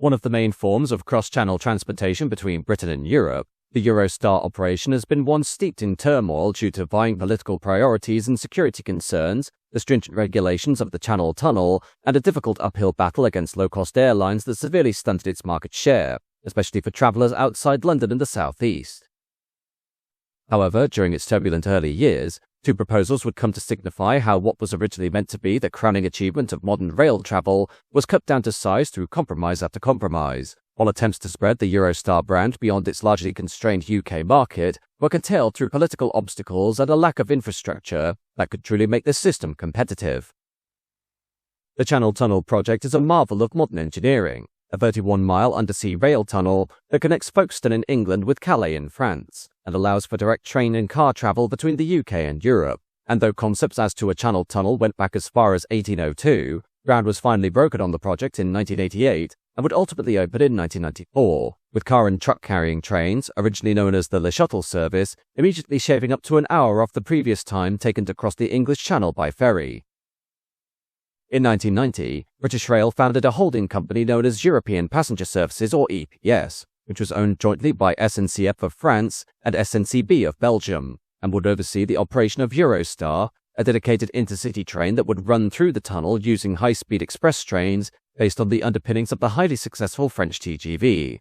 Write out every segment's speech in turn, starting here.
One of the main forms of cross-channel transportation between Britain and Europe, the Eurostar operation has been one steeped in turmoil due to vying political priorities and security concerns, the stringent regulations of the Channel Tunnel, and a difficult uphill battle against low-cost airlines that severely stunted its market share, especially for travellers outside London and the South East. However, during its turbulent early years, two proposals would come to signify how what was originally meant to be the crowning achievement of modern rail travel was cut down to size through compromise after compromise, while attempts to spread the Eurostar brand beyond its largely constrained UK market were curtailed through political obstacles and a lack of infrastructure that could truly make the system competitive. The Channel Tunnel project is a marvel of modern engineering, a 31-mile undersea rail tunnel that connects Folkestone in England with Calais in France, and allows for direct train and car travel between the UK and Europe. And though concepts as to a channel tunnel went back as far as 1802, ground was finally broken on the project in 1988 and would ultimately open in 1994, with car and truck carrying trains, originally known as the Le Shuttle service, immediately shaving up to an hour off the previous time taken to cross the English Channel by ferry. In 1990, British Rail founded a holding company known as European Passenger Services, or EPS, which was owned jointly by SNCF of France and SNCB of Belgium, and would oversee the operation of Eurostar, a dedicated intercity train that would run through the tunnel using high-speed express trains based on the underpinnings of the highly successful French TGV.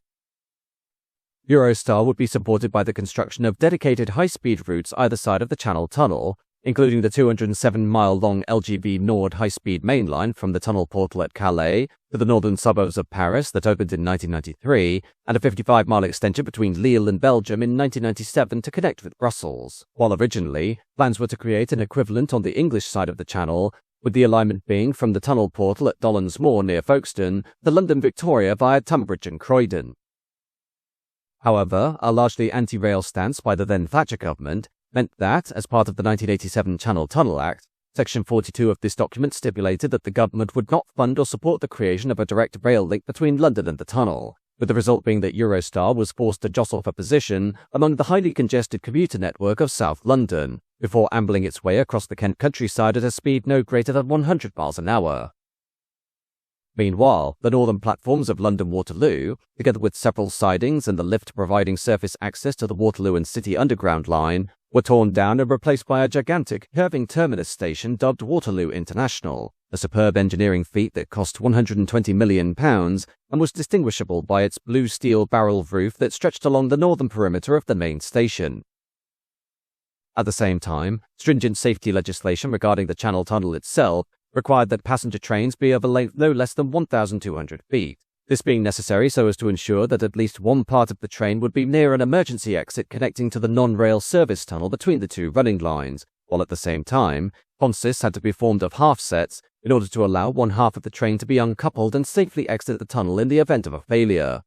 Eurostar would be supported by the construction of dedicated high-speed routes either side of the Channel Tunnel, including the 207-mile-long LGV Nord high-speed main line from the tunnel portal at Calais to the northern suburbs of Paris that opened in 1993, and a 55-mile extension between Lille and Belgium in 1997 to connect with Brussels, while originally plans were to create an equivalent on the English side of the channel, with the alignment being from the tunnel portal at Dollans Moor near Folkestone to London Victoria via Tunbridge and Croydon. However, a largely anti-rail stance by the then Thatcher government meant that, as part of the 1987 Channel Tunnel Act, Section 42 of this document stipulated that the government would not fund or support the creation of a direct rail link between London and the tunnel, with the result being that Eurostar was forced to jostle for position among the highly congested commuter network of South London, before ambling its way across the Kent countryside at a speed no greater than 100 miles an hour. Meanwhile, the northern platforms of London Waterloo, together with several sidings and the lift providing surface access to the Waterloo and City Underground line, were torn down and replaced by a gigantic, curving terminus station dubbed Waterloo International, a superb engineering feat that cost £120 million and was distinguishable by its blue steel barrel roof that stretched along the northern perimeter of the main station. At the same time, stringent safety legislation regarding the Channel Tunnel itself required that passenger trains be of a length no less than 1,200 feet, this being necessary so as to ensure that at least one part of the train would be near an emergency exit connecting to the non-rail service tunnel between the two running lines, while at the same time, consists had to be formed of half sets in order to allow one half of the train to be uncoupled and safely exit the tunnel in the event of a failure.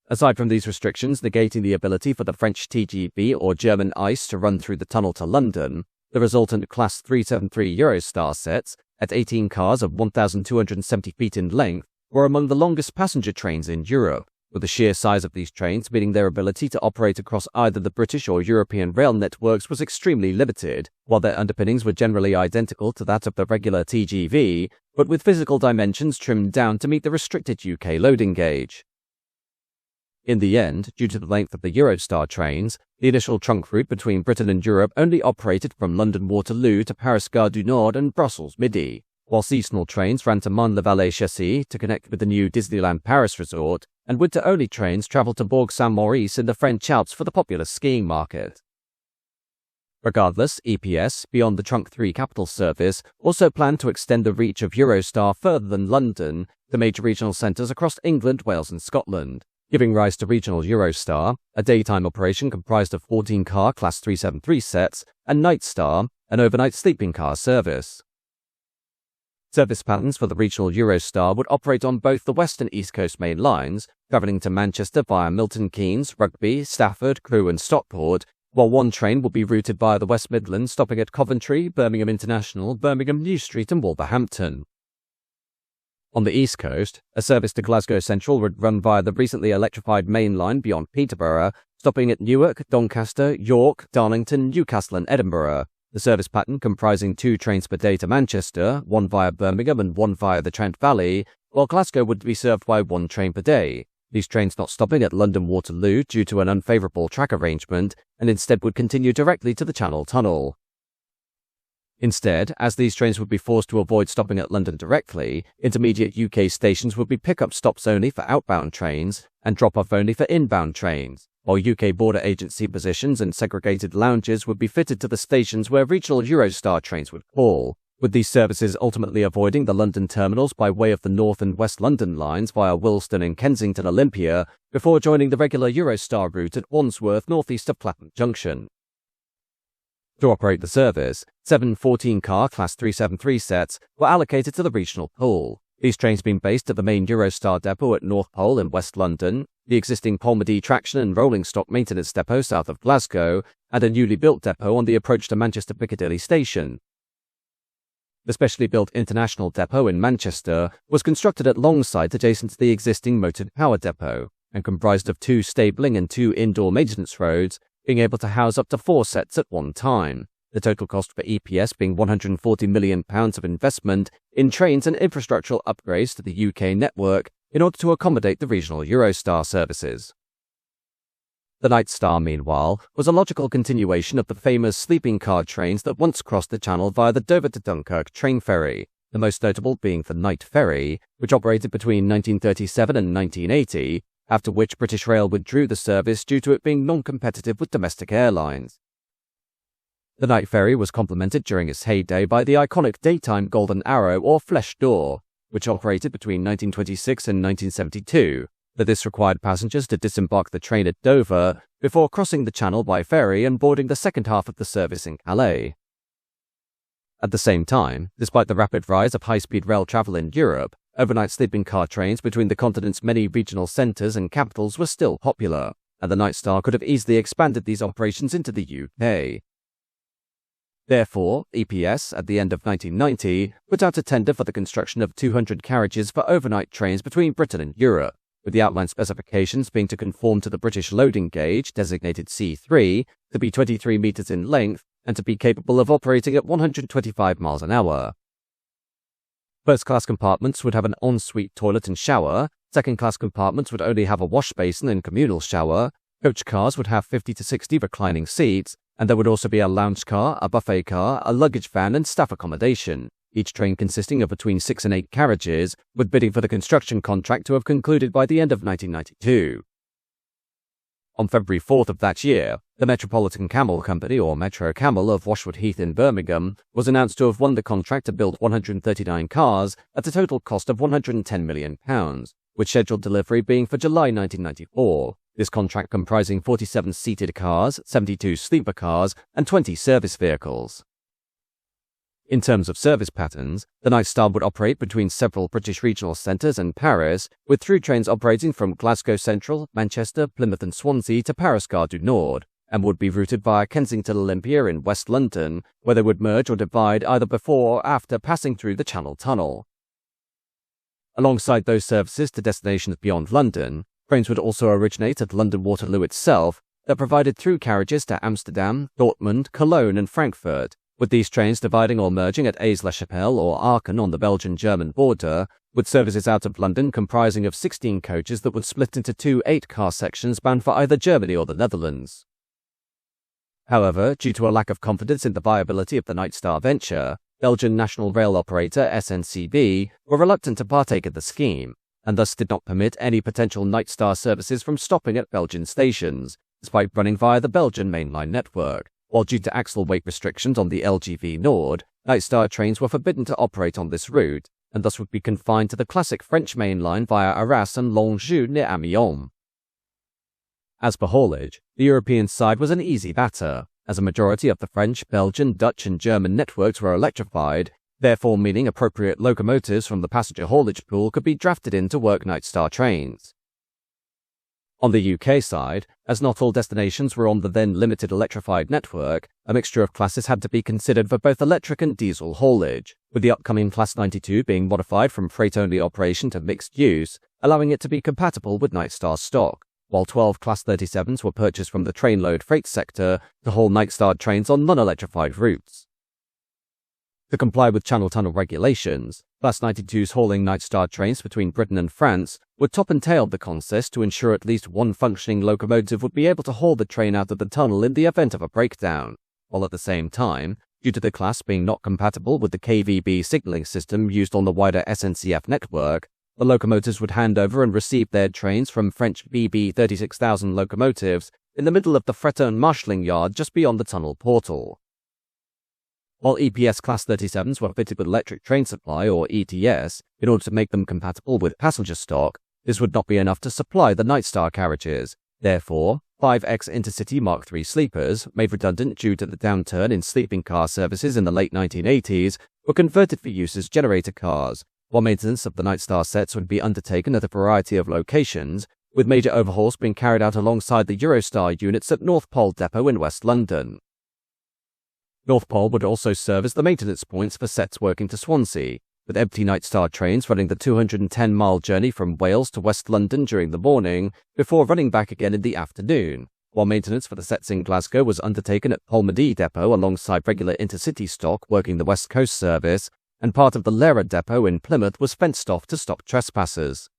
Aside from these restrictions negating the ability for the French TGV or German ICE to run through the tunnel to London, the resultant Class 373 Eurostar sets, at 18 cars of 1,270 feet in length, were among the longest passenger trains in Europe, with the sheer size of these trains meaning their ability to operate across either the British or European rail networks was extremely limited, while their underpinnings were generally identical to that of the regular TGV, but with physical dimensions trimmed down to meet the restricted UK loading gauge. In the end, due to the length of the Eurostar trains, the initial trunk route between Britain and Europe only operated from London Waterloo to Paris Gare du Nord and Brussels Midi, while seasonal trains ran to Marne-le-Vallée-Chassis to connect with the new Disneyland Paris resort, and winter-only trains travelled to Bourg-Saint-Maurice in the French Alps for the popular skiing market. Regardless, EPS, beyond the Trunk 3 capital service, also planned to extend the reach of Eurostar further than London to major regional centres across England, Wales and Scotland, giving rise to Regional Eurostar, a daytime operation comprised of 14-car Class 373 sets, and Nightstar, an overnight sleeping car service. Service patterns for the Regional Eurostar would operate on both the West and East Coast main lines, travelling to Manchester via Milton Keynes, Rugby, Stafford, Crewe and Stockport, while one train would be routed via the West Midlands stopping at Coventry, Birmingham International, Birmingham New Street and Wolverhampton. On the East Coast, a service to Glasgow Central would run via the recently electrified main line beyond Peterborough, stopping at Newark, Doncaster, York, Darlington, Newcastle and Edinburgh, the service pattern comprising 2 trains per day to Manchester, one via Birmingham and one via the Trent Valley, while Glasgow would be served by one train per day, these trains not stopping at London Waterloo due to an unfavourable track arrangement and instead would continue directly to the Channel Tunnel. Instead, as these trains would be forced to avoid stopping at London directly, intermediate UK stations would be pick-up stops only for outbound trains and drop-off only for inbound trains, while UK border agency positions and segregated lounges would be fitted to the stations where regional Eurostar trains would call, with these services ultimately avoiding the London terminals by way of the North and West London lines via Willesden and Kensington Olympia before joining the regular Eurostar route at Wandsworth northeast of Clapham Junction. To operate the service, 7 14-car Class 373 sets were allocated to the regional pool, these trains being based at the main Eurostar depot at North Pole in West London, the existing Polmadie traction and rolling stock maintenance depot south of Glasgow, and a newly built depot on the approach to Manchester Piccadilly Station. The specially built International Depot in Manchester was constructed at long sites adjacent to the existing Moated Power Depot, and comprised of 2 stabling and 2 indoor maintenance roads, being able to house up to 4 sets at one time, the total cost for EPS being £140 million of investment in trains and infrastructural upgrades to the UK network in order to accommodate the regional Eurostar services. The Nightstar, meanwhile, was a logical continuation of the famous sleeping car trains that once crossed the Channel via the Dover to Dunkirk train ferry, the most notable being the Night Ferry, which operated between 1937 and 1980, after which British Rail withdrew the service due to it being non-competitive with domestic airlines. The Night Ferry was complemented during its heyday by the iconic daytime Golden Arrow or Flesh Door, which operated between 1926 and 1972, but this required passengers to disembark the train at Dover before crossing the Channel by ferry and boarding the second half of the service in Calais. At the same time, despite the rapid rise of high-speed rail travel in Europe, overnight sleeping car trains between the continent's many regional centres and capitals were still popular, and the Nightstar could have easily expanded these operations into the UK. Therefore, EPS, at the end of 1990, put out a tender for the construction of 200 carriages for overnight trains between Britain and Europe, with the outline specifications being to conform to the British loading gauge, designated C3, to be 23 metres in length and to be capable of operating at 125 miles an hour. First-class compartments would have an ensuite toilet and shower, second-class compartments would only have a wash basin and communal shower, coach cars would have 50 to 60 reclining seats, and there would also be a lounge car, a buffet car, a luggage van and staff accommodation, each train consisting of between 6 and 8 carriages, with bidding for the construction contract to have concluded by the end of 1992. On February 4th of that year, the Metropolitan Camel Company, or Metro Camel of Washwood Heath in Birmingham, was announced to have won the contract to build 139 cars at a total cost of £110 million, with scheduled delivery being for July 1994, this contract comprising 47 seated cars, 72 sleeper cars, and 20 service vehicles. In terms of service patterns, the Nightstar would operate between several British regional centres and Paris, with through trains operating from Glasgow Central, Manchester, Plymouth and Swansea to Paris Gare du Nord, and would be routed via Kensington Olympia in West London, where they would merge or divide either before or after passing through the Channel Tunnel. Alongside those services to destinations beyond London, trains would also originate at London Waterloo itself that provided through carriages to Amsterdam, Dortmund, Cologne and Frankfurt, with these trains dividing or merging at Aix-la-Chapelle or Aachen on the Belgian-German border, with services out of London comprising of 16 coaches that would split into 2 8-car sections bound for either Germany or the Netherlands. However, due to a lack of confidence in the viability of the Nightstar venture, Belgian national rail operator SNCB were reluctant to partake in the scheme, and thus did not permit any potential Nightstar services from stopping at Belgian stations, despite running via the Belgian mainline network. While due to axle weight restrictions on the LGV Nord, Nightstar trains were forbidden to operate on this route, and thus would be confined to the classic French main line via Arras and Longjuh near Amiens. As per haulage, the European side was an easy batter, as a majority of the French, Belgian, Dutch and German networks were electrified, therefore meaning appropriate locomotives from the passenger haulage pool could be drafted in to work Nightstar trains. On the UK side, as not all destinations were on the then limited electrified network, a mixture of classes had to be considered for both electric and diesel haulage, with the upcoming Class 92 being modified from freight-only operation to mixed use, allowing it to be compatible with Nightstar stock, while 12 Class 37s were purchased from the trainload freight sector to haul Nightstar trains on non-electrified routes. To comply with Channel Tunnel regulations, Class 92's hauling Nightstar trains between Britain and France would top and tail the consist to ensure at least one functioning locomotive would be able to haul the train out of the tunnel in the event of a breakdown, while at the same time, due to the class being not compatible with the KVB signalling system used on the wider SNCF network, the locomotives would hand over and receive their trains from French BB 36,000 locomotives in the middle of the Freton marshalling yard just beyond the tunnel portal. While EPS Class 37s were fitted with electric train supply, or ETS, in order to make them compatible with passenger stock, this would not be enough to supply the Nightstar carriages. Therefore, 5X Intercity Mark III sleepers, made redundant due to the downturn in sleeping car services in the late 1980s, were converted for use as generator cars, while maintenance of the Nightstar sets would be undertaken at a variety of locations, with major overhauls being carried out alongside the Eurostar units at North Pole Depot in West London. North Pole would also serve as the maintenance points for sets working to Swansea, with empty Nightstar trains running the 210-mile journey from Wales to West London during the morning, before running back again in the afternoon, while maintenance for the sets in Glasgow was undertaken at Polmadie Depot alongside regular intercity stock working the West Coast service, and part of the Lera Depot in Plymouth was fenced off to stop trespassers.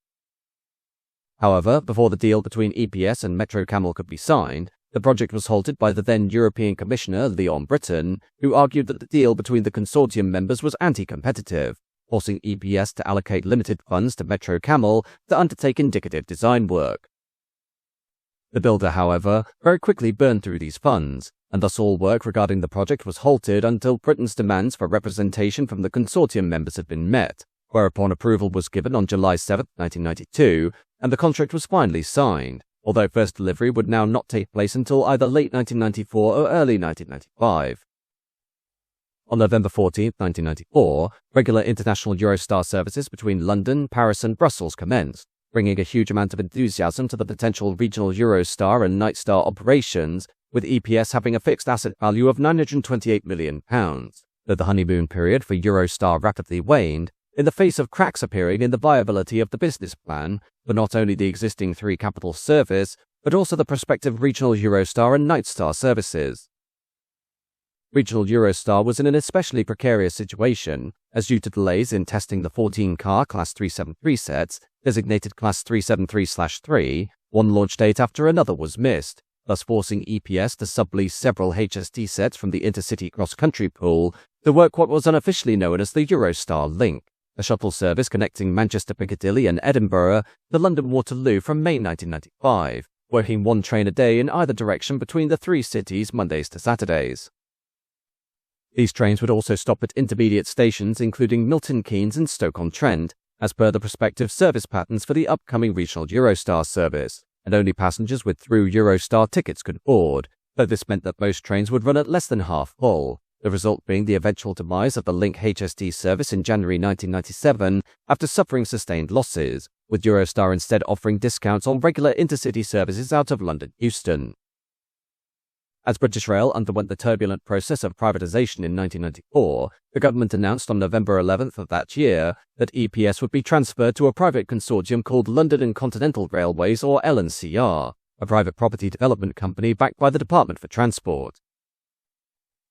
However, before the deal between EPS and Metro Camel could be signed, the project was halted by the then European Commissioner Leon Britton, who argued that the deal between the consortium members was anti-competitive, forcing EPS to allocate limited funds to Metro Camel to undertake indicative design work. The builder, however, very quickly burned through these funds, and thus all work regarding the project was halted until Britain's demands for representation from the consortium members had been met, whereupon approval was given on July 7, 1992, and the contract was finally signed, although first delivery would now not take place until either late 1994 or early 1995. On November 14, 1994, regular international Eurostar services between London, Paris and Brussels commenced, bringing a huge amount of enthusiasm to the potential regional Eurostar and Nightstar operations, with EPS having a fixed asset value of £928 million. Though the honeymoon period for Eurostar rapidly waned, in the face of cracks appearing in the viability of the business plan for not only the existing three capital service, but also the prospective regional Eurostar and Nightstar services. Regional Eurostar was in an especially precarious situation, as due to delays in testing the 14-car Class 373 sets, designated Class 373/3, one launch date after another was missed, thus forcing EPS to sublease several HST sets from the Intercity cross-country pool to work what was unofficially known as the Eurostar Link, a shuttle service connecting Manchester Piccadilly and Edinburgh to London Waterloo from May 1995, working one train a day in either direction between the three cities Mondays to Saturdays. These trains would also stop at intermediate stations including Milton Keynes and Stoke-on-Trent, as per the prospective service patterns for the upcoming regional Eurostar service, and only passengers with through Eurostar tickets could board, though this meant that most trains would run at less than half full, the result being the eventual demise of the Link HST service in January 1997 after suffering sustained losses, with Eurostar instead offering discounts on regular intercity services out of London Euston. As British Rail underwent the turbulent process of privatisation in 1994, the government announced on November 11th of that year that EPS would be transferred to a private consortium called London and Continental Railways, or LNCR, a private property development company backed by the Department for Transport.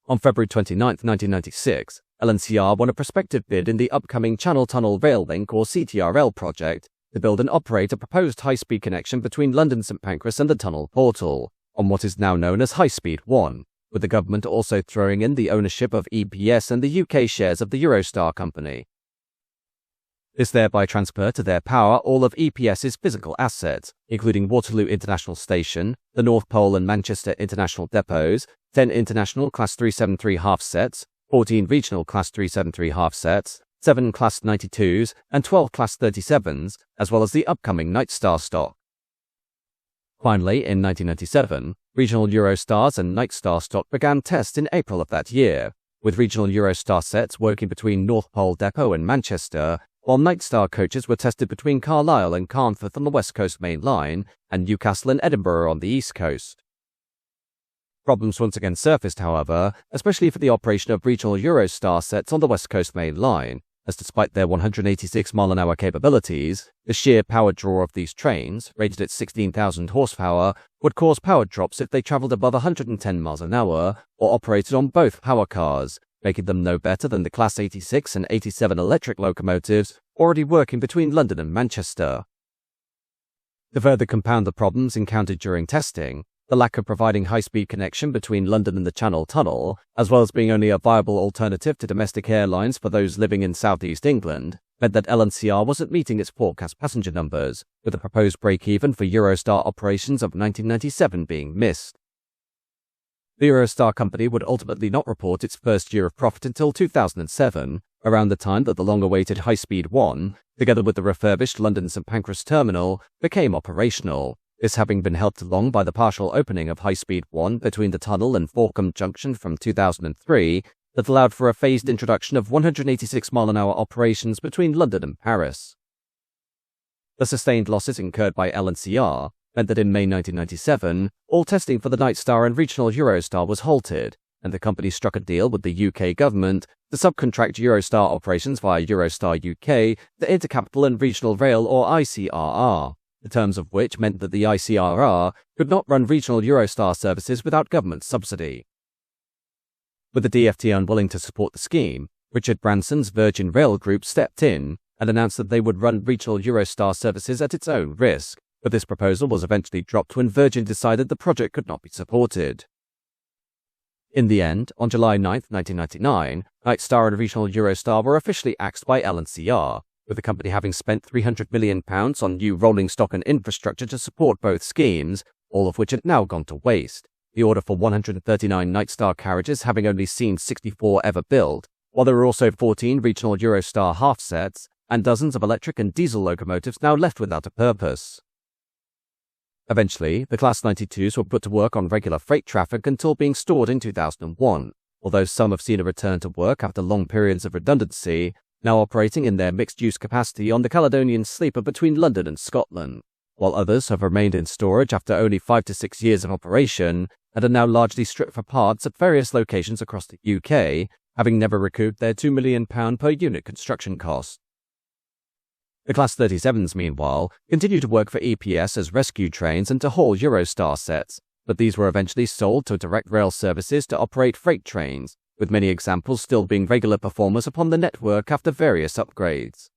On February 29, 1996, LNCR won a prospective bid in the upcoming Channel Tunnel Rail Link, or CTRL project, to build and operate a proposed high-speed connection between London St Pancras and the tunnel portal, on what is now known as High Speed 1, with the government also throwing in the ownership of EPS and the UK shares of the Eurostar company. This thereby transferred to their power all of EPS's physical assets, including Waterloo International Station, the North Pole and Manchester International depots, 10 international Class 373 half sets, 14 regional Class 373 half sets, 7 Class 92s, and 12 Class 37s, as well as the upcoming Nightstar stock. Finally, in 1997, regional Eurostars and Nightstar stock began tests in April of that year, with regional Eurostar sets working between North Pole Depot and Manchester, while Nightstar coaches were tested between Carlisle and Carnforth on the West Coast Main Line and Newcastle and Edinburgh on the East Coast. Problems once again surfaced, however, especially for the operation of regional Eurostar sets on the West Coast Main Line, as despite their 186-mile-an-hour capabilities, the sheer power draw of these trains, rated at 16,000 horsepower, would cause power drops if they travelled above 110 miles an hour or operated on both power cars, making them no better than the Class 86 and 87 electric locomotives already working between London and Manchester. To further compound the problems encountered during testing, the lack of providing high-speed connection between London and the Channel Tunnel, as well as being only a viable alternative to domestic airlines for those living in southeast England, meant that LNCR wasn't meeting its forecast passenger numbers, with the proposed break-even for Eurostar operations of 1997 being missed. The Eurostar company would ultimately not report its first year of profit until 2007, around the time that the long-awaited High Speed 1, together with the refurbished London St Pancras terminal, became operational, this having been helped along by the partial opening of High Speed 1 between the tunnel and Forcombe Junction from 2003 that allowed for a phased introduction of 186-mile-an-hour operations between London and Paris. The sustained losses incurred by LNCR meant that in May 1997, all testing for the Nightstar and Regional Eurostar was halted, and the company struck a deal with the UK government to subcontract Eurostar operations via Eurostar UK, the Intercapital and Regional Rail or ICRR, the terms of which meant that the ICRR could not run regional Eurostar services without government subsidy. With the DfT unwilling to support the scheme, Richard Branson's Virgin Rail Group stepped in and announced that they would run regional Eurostar services at its own risk, but this proposal was eventually dropped when Virgin decided the project could not be supported. In the end, on July 9, 1999, Nightstar and Regional Eurostar were officially axed by LNCR, with the company having spent £300 million on new rolling stock and infrastructure to support both schemes, all of which had now gone to waste, the order for 139 Nightstar carriages having only seen 64 ever built, while there were also 14 regional Eurostar half-sets and dozens of electric and diesel locomotives now left without a purpose. Eventually, the Class 92s were put to work on regular freight traffic until being stored in 2001, although some have seen a return to work after long periods of redundancy, now operating in their mixed-use capacity on the Caledonian Sleeper between London and Scotland, while others have remained in storage after only 5 to 6 years of operation and are now largely stripped for parts at various locations across the UK, having never recouped their £2 million per unit construction cost. The Class 37s, meanwhile, continue to work for EPS as rescue trains and to haul Eurostar sets, but these were eventually sold to direct rail services to operate freight trains, with many examples still being regular performers upon the network after various upgrades.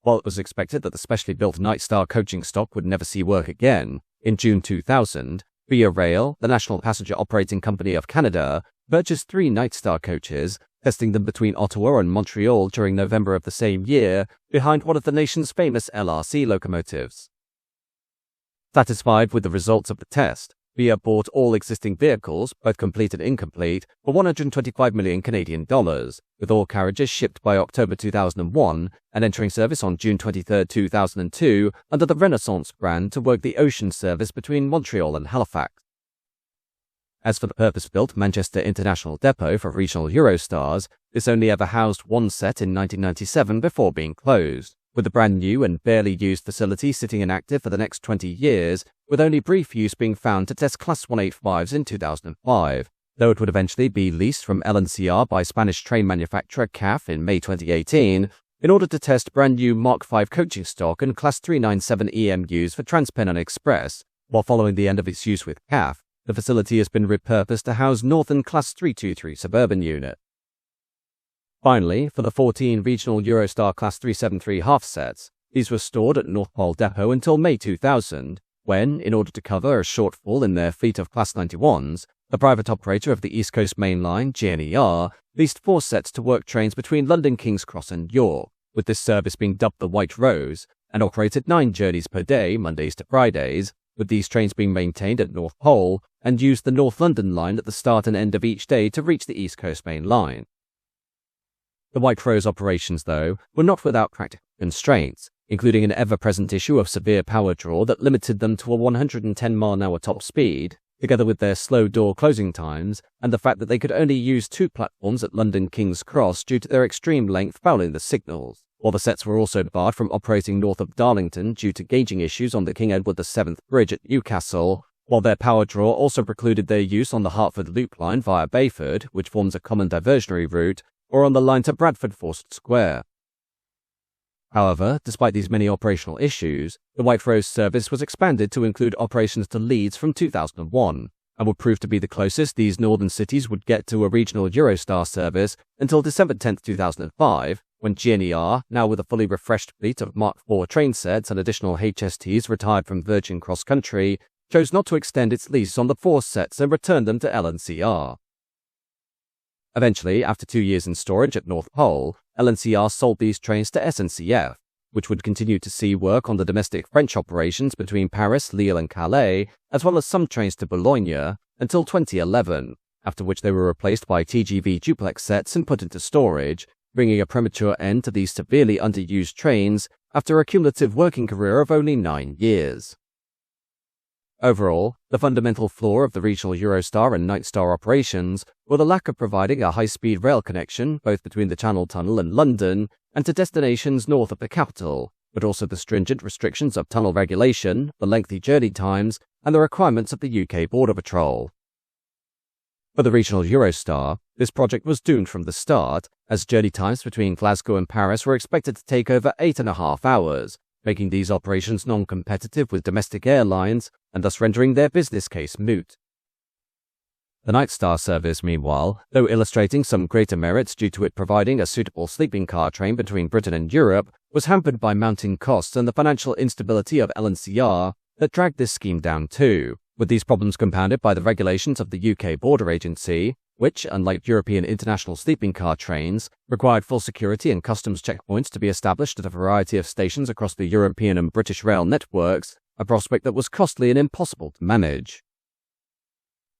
While it was expected that the specially built Nightstar coaching stock would never see work again, in June 2000, Via Rail, the national passenger operating company of Canada, purchased 3 Nightstar coaches, testing them between Ottawa and Montreal during November of the same year, behind one of the nation's famous LRC locomotives. Satisfied with the results of the test, Via bought all existing vehicles, both complete and incomplete, for $125 million Canadian, with all carriages shipped by October 2001 and entering service on June 23, 2002 under the Renaissance brand to work the ocean service between Montreal and Halifax. As for the purpose-built Manchester International Depot for regional Eurostars, this only ever housed one set in 1997 before being closed, with the brand new and barely used facility sitting inactive for the next 20 years, with only brief use being found to test Class 185s in 2005, though it would eventually be leased from LNCR by Spanish train manufacturer CAF in May 2018, in order to test brand new Mark V coaching stock and Class 397 EMUs for TransPennine Express, while following the end of its use with CAF. The facility has been repurposed to house Northern Class 323 suburban unit. Finally, for the 14 regional Eurostar Class 373 half-sets, these were stored at North Pole Depot until May 2000, when, in order to cover a shortfall in their fleet of Class 91s, the private operator of the East Coast Main Line, GNER, leased 4 sets to work trains between London King's Cross and York, with this service being dubbed the White Rose, and operated 9 journeys per day, Mondays to Fridays, with these trains being maintained at North Pole and used the North London line at the start and end of each day to reach the East Coast Main Line. The White Rose operations, though, were not without practical constraints, including an ever-present issue of severe power draw that limited them to a 110-mile-an-hour top speed, together with their slow door closing times and the fact that they could only use 2 platforms at London King's Cross due to their extreme length fouling the signals, while the sets were also barred from operating north of Darlington due to gauging issues on the King Edward VII Bridge at Newcastle, while their power draw also precluded their use on the Hertford Loop line via Bayford, which forms a common diversionary route, or on the line to Bradford Forced Square. However, despite these many operational issues, the White Rose service was expanded to include operations to Leeds from 2001, and would prove to be the closest these northern cities would get to a regional Eurostar service until December 10, 2005, when GNER, now with a fully refreshed fleet of Mark IV train sets and additional HSTs retired from Virgin Cross Country, chose not to extend its lease on the 4 sets and returned them to LNCR. Eventually, after 2 years in storage at North Pole, LNCR sold these trains to SNCF, which would continue to see work on the domestic French operations between Paris, Lille and Calais, as well as some trains to Boulogne, until 2011, after which they were replaced by TGV duplex sets and put into storage, bringing a premature end to these severely underused trains after a cumulative working career of only 9 years. Overall, the fundamental flaw of the regional Eurostar and Nightstar operations were the lack of providing a high-speed rail connection both between the Channel Tunnel and London and to destinations north of the capital, but also the stringent restrictions of tunnel regulation, the lengthy journey times, and the requirements of the UK Border Patrol. For the regional Eurostar, this project was doomed from the start, as journey times between Glasgow and Paris were expected to take over 8.5 hours, making these operations non-competitive with domestic airlines and thus rendering their business case moot. The Nightstar service, meanwhile, though illustrating some greater merits due to it providing a suitable sleeping car train between Britain and Europe, was hampered by mounting costs and the financial instability of LNCR that dragged this scheme down too, with these problems compounded by the regulations of the UK Border Agency, which, unlike European international sleeping car trains, required full security and customs checkpoints to be established at a variety of stations across the European and British rail networks, a prospect that was costly and impossible to manage.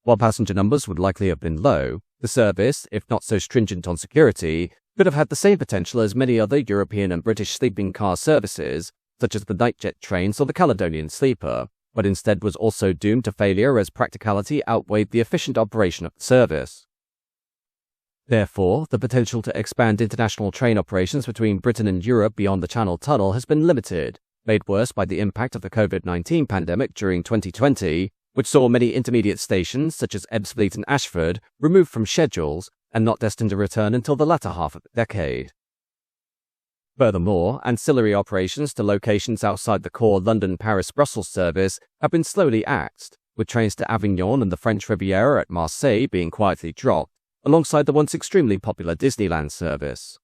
While passenger numbers would likely have been low, the service, if not so stringent on security, could have had the same potential as many other European and British sleeping car services, such as the Nightjet trains or the Caledonian Sleeper, but instead was also doomed to failure as practicality outweighed the efficient operation of the service. Therefore, the potential to expand international train operations between Britain and Europe beyond the Channel Tunnel has been limited, made worse by the impact of the COVID-19 pandemic during 2020, which saw many intermediate stations, such as Ebbsfleet and Ashford, removed from schedules and not destined to return until the latter half of the decade. Furthermore, ancillary operations to locations outside the core London-Paris-Brussels service have been slowly axed, with trains to Avignon and the French Riviera at Marseille being quietly dropped, alongside the once extremely popular Disneyland service.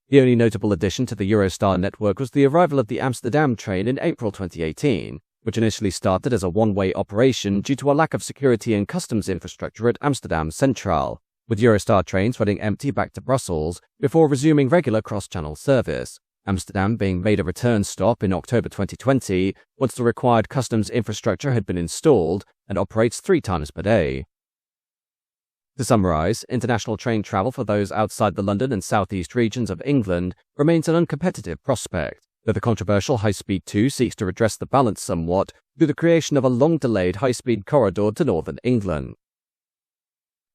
The only notable addition to the Eurostar network was the arrival of the Amsterdam train in April 2018, which initially started as a one-way operation due to a lack of security and customs infrastructure at Amsterdam Centraal, with Eurostar trains running empty back to Brussels before resuming regular cross-channel service, Amsterdam being made a return stop in October 2020 once the required customs infrastructure had been installed and operates 3 times per day. To summarize, international train travel for those outside the London and southeast regions of England remains an uncompetitive prospect, though the controversial High Speed 2 seeks to redress the balance somewhat through the creation of a long-delayed high-speed corridor to northern England.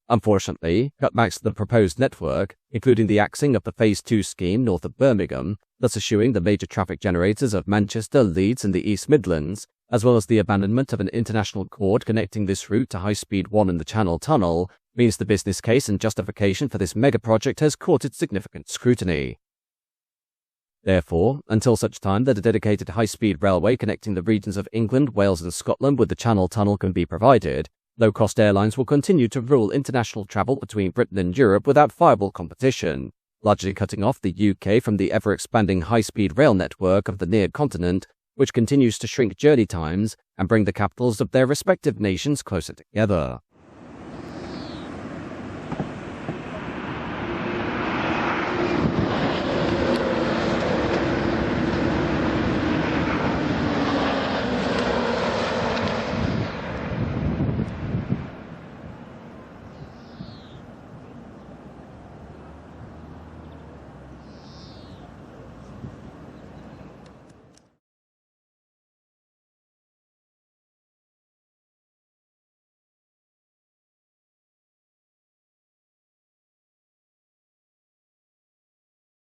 Unfortunately, cutbacks to the proposed network, including the axing of the Phase 2 scheme north of Birmingham, thus eschewing the major traffic generators of Manchester, Leeds and the East Midlands, as well as the abandonment of an international chord connecting this route to High Speed 1 in the Channel Tunnel, means the business case and justification for this mega-project has courted significant scrutiny. Therefore, until such time that a dedicated high-speed railway connecting the regions of England, Wales and Scotland with the Channel Tunnel can be provided, low-cost airlines will continue to rule international travel between Britain and Europe without viable competition, largely cutting off the UK from the ever-expanding high-speed rail network of the near continent, which continues to shrink journey times and bring the capitals of their respective nations closer together.